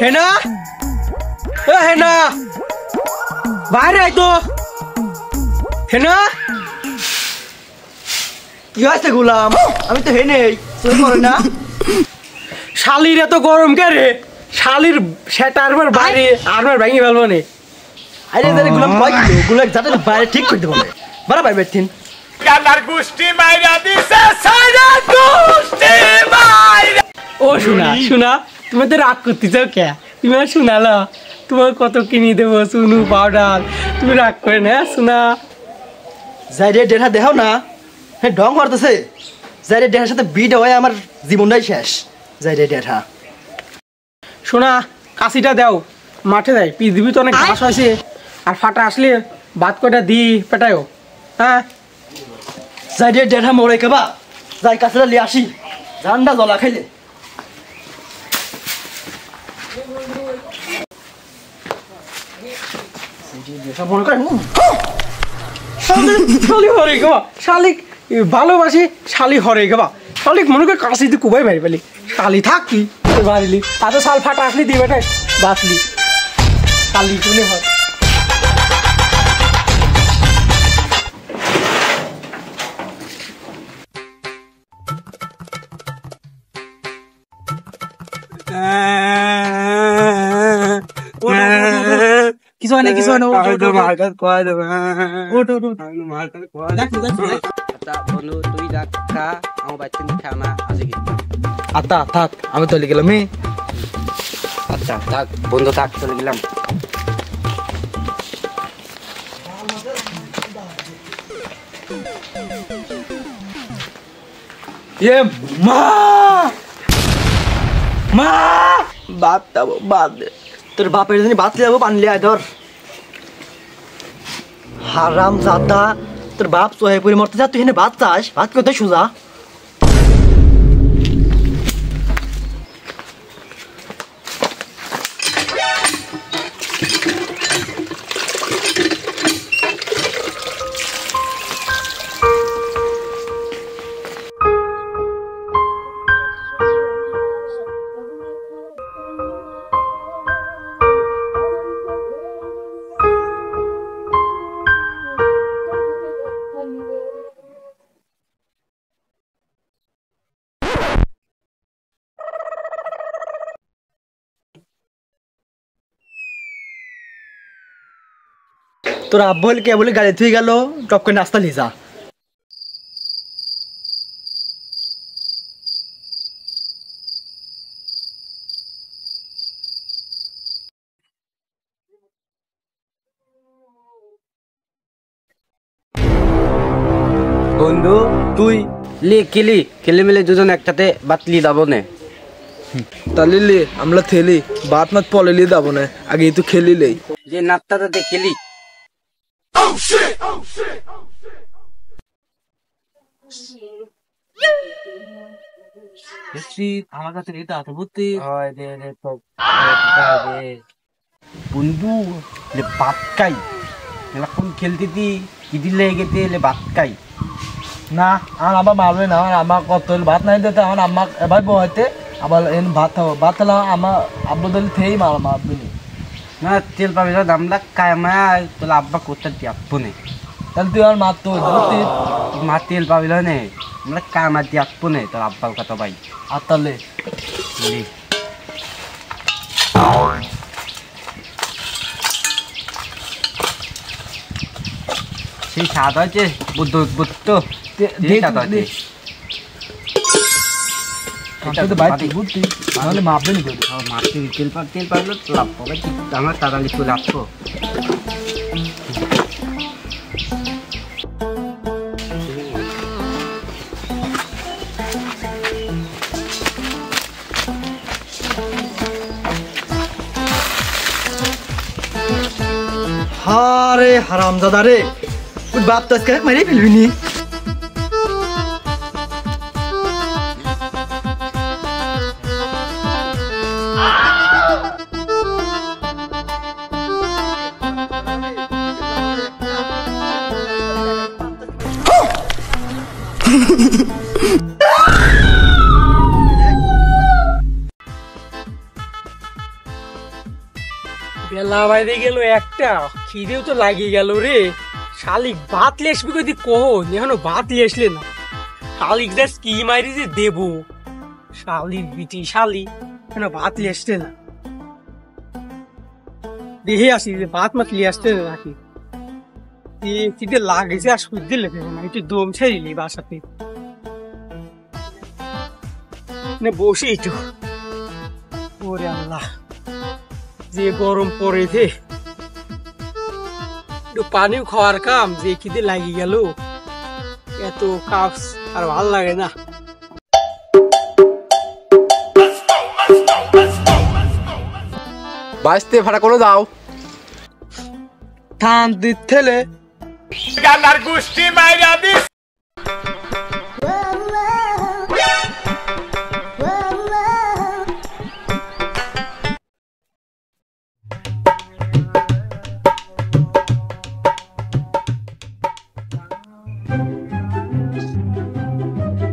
হেনা হেনা বাইরে আয় তো হেনা কি হয়েছে গোলাম আমি তো হেনে না শালির এত গরম কে রে শালির সেটা আরবার বাইরে আরবার ভেঙে ফেলবো নে আরে তাহলে গোলাম কয় কিলো গোলাম যাতে বাইরে ঠিক করতে পারে বাড়া বাইরে বেঠিন কানার গুষ্টি মাইরা দিছে সাইরা গুষ্টি মাইরা ও শোনা শোনা তুমি তো রাগ করতেছ কে তুমি আর শোনালো তোমার কত কিনে দেবো শুনু পাউডার তুমি রাগ করে না শোনা যাই রে ডেটা দেখাও না হ্যাঁ ঢং করতেছে যাই রে ডেটার সাথে বিট হয় আমার জীবনটাই শেষ যাই রে ডেটা শোনা কাশিটা দাও মাঠে দেয় পৃথিবী তো অনেক ঘাস হয়েছে আর ফাটা আসলে ভাত কটা দি পেটায়ও হ্যাঁ যাই রে ডেটা মরে কেবা যাই কাছিটা লিয়ে আসি ঠান্ডা জলা খাইলে মনে করেন শালি হরে গেবা শালিক ভালোবাসি শালি হরে গেবা শালিক মনে করে কাশি তুই কুবাই বাড়ি পেলি শালি থাক তুই বাড়িলি তাতে শাল ফাটা আসলি দিই বেটাই বাঁচলি শালি চলে হয় কিছু হয় না কিছু হয় না বন্ধু তুই রাখ খা আমার বাচ্চা খা না আছে কি আচ্ছা থাক আমি চলে গেলাম আচ্ছা থাক বন্ধু থাক চলে গেলাম এ মা মা বাদ দাও বাদ দে তোর বাপের জন্য ভাত লিয়াবো পানি লিয়া ধর হারাম জাদা তোর বাপ সোহে পুরি মরতে যা তুই এখানে ভাত চাস ভাত করতে সুজা তোর আব্বু কে বলে গাড়ি থুই গেল টপ করে নাস্তা লিজা বন্ধু তুই খেলি খেলে মিলে দুজন একসাথে বাতলি যাবো না তাহলে লে আমরা থেলি বাত মাত পলেলি যাবো না আগে তো খেলিলেই যে নাট্টাতে খেলি আমার কাছে এটা আছে বুঝতি হয় দে রে তো বন্ধু লে ভাত খাই এখন খেলতে দি কি দিলে গেতে লে ভাত খাই না আমার আব্বা মারবে না আমার আম্মা কত ভাত নাই দিতে আমার আম্মা এবার বহাইতে আবার এন ভাত খাবো ভাত খেলাম আমার আব্বু দল থেকেই মারবে না তেল পাবি না দামলা কায়মা তোর আব্বা করতে দিয়াপো নে তাহলে তুই আমার মারতো বুঝতি মা তেল পাবি না আমরা কায়মা দিয়াপো নে তোর আব্বার কথা ভাই আর তাহলে সেই স্বাদ হয়েছে বুদ্ধ বুদ্ধ স্বাদ হয়েছে বুঝতি তাহলে মাপবে নি মাটি তেল পাবলো লাভ পাবে আমার তাড়াতাড়ি চলে আসবো হারে হারামজাদা রে ওই বাপ তো আজকে মেরে ফেলবি নি মেলা বাইরে গেল একটা, খিদেও তো লাগিয়ে গেল রে। শালিক ভাত লেসবি কই কখন, এখনো ভাত লেসলে না। শালিক দেশ কি মারি যে দেবো, শালির বিটি শালি এখনো ভাত লেসলে না। দেখে আসি যে ভাত মাত লিয়ে আসতে নাকি, খিদে লাগেছে আর সূর্য লেগে না, একটু দম ছেড়িলি বাসাতে বসে একটু। ওরে আল্লাহ, যে গরম পড়েছে, একটু পানিও খাওয়ার কাম, যে খিদে লাগি গেল, এত কাজ আর ভাল লাগে না। বাইশতে ভাড়া করে দাও। ধান দিতেলে গালার গোষ্ঠী মাইরা দিস।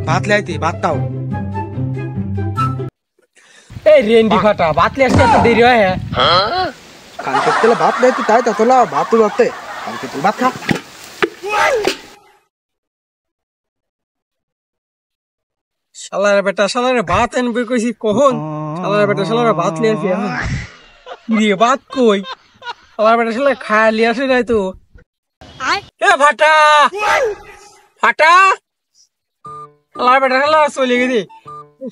ভাত লাইতে ভাত দাও। এই রেন্ডি ফাটা ভাত লে আসতে এত দেরি হয়। কালকে তেলে ভাত লাইতে তাই তা তোলা ভাত তো রাতে কালকে তুই ভাত খা। শালার বেটা শালার ভাত আনবে কইছি কখন, শালার বেটা শালার ভাত লিয়ে আসি এখন। দিয়ে ভাত কই, শালার বেটা শালার খায় লিয়ে আসে নাই তো। এ ফাটা ফাটা, শালার বেটা শালার চলে গেছে।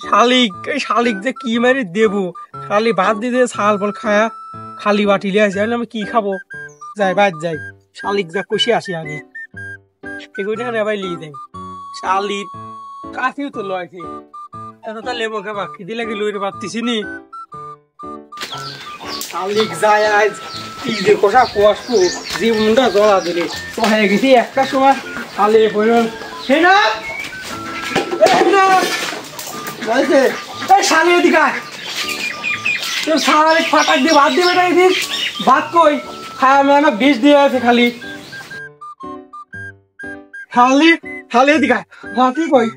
শালিক, এই শালিক যে কি মারি দেবো, শালি ভাত দিয়ে দিয়ে ছাল বল খায়া খালি বাটি লিয়ে আসি। আমি কি খাবো, যাই বাইর যাই, শালিক যা কষে আসি আগে, এগুলো আবার লিয়ে দেয়। শালির কাফিও তো লয়ছে, এতটা লেবো খাবা, খিদি লাগে লইতে পারতেছি নি। শালিক যায় আজ কি যে কষা কুয়াশু, জীবনটা জলা দিলে তো হয়ে গেছি একটা সময়। শালি বলল সে না বলছে এই শালি এদিকে তোর শালিক ফাটাক দিয়ে ভাত দিয়ে বেটাইছিস, ভাত কই খায় আমি আমার বিষ দিয়ে আছে খালি। খালি খালি এদিকে লাঠি কই,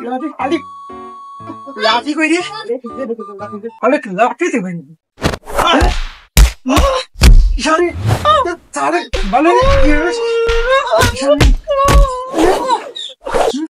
লাঠি খালি লাঠি কই রে, অনেক লাঠি দেবেন শালি শালি বলে